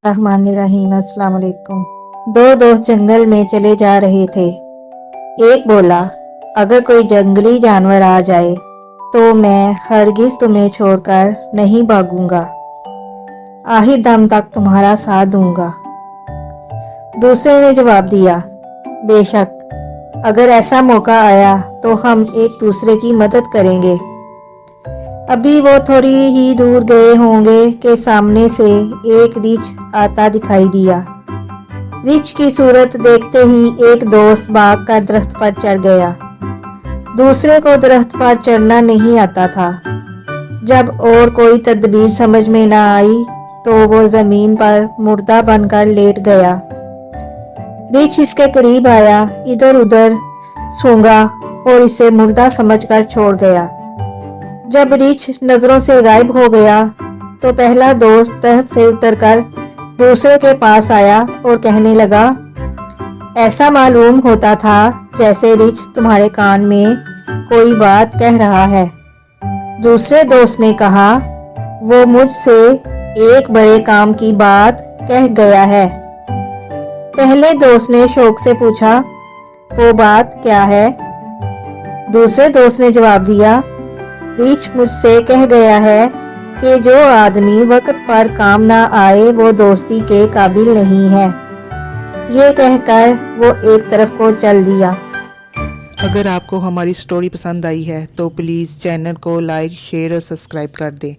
रहमानिर्रहीम। अस्सलाम वालेकुम। दो दोस्त जंगल में चले जा रहे थे। एक बोला, अगर कोई जंगली जानवर आ जाए तो मैं हरगिज तुम्हें छोड़कर नहीं भागूंगा, आखिर दम तक तुम्हारा साथ दूंगा। दूसरे ने जवाब दिया, बेशक, अगर ऐसा मौका आया तो हम एक दूसरे की मदद करेंगे। अभी वो थोड़ी ही दूर गए होंगे कि सामने से एक रीछ आता दिखाई दिया। रीछ की सूरत देखते ही एक दोस्त भागकर दरख्त पर चढ़ गया। दूसरे को दरख्त पर चढ़ना नहीं आता था। जब और कोई तदबीर समझ में न आई तो वो जमीन पर मुर्दा बनकर लेट गया। रीछ इसके करीब आया, इधर उधर सूंघा और इसे मुर्दा समझकर छोड़ गया। जब रीछ नजरों से गायब हो गया तो पहला दोस्त दरख्त से उतरकर दूसरे के पास आया और कहने लगा, ऐसा मालूम होता था जैसे रीछ तुम्हारे कान में कोई बात कह रहा है। दूसरे दोस्त ने कहा, वो मुझसे एक बड़े काम की बात कह गया है। पहले दोस्त ने शौक से पूछा, वो बात क्या है? दूसरे दोस्त ने जवाब दिया, रीछ मुझसे कह गया है कि जो आदमी वक्त पर काम ना आए वो दोस्ती के काबिल नहीं है। ये कहकर वो एक तरफ को चल दिया। अगर आपको हमारी स्टोरी पसंद आई है तो प्लीज़ चैनल को लाइक, शेयर और सब्सक्राइब कर दें।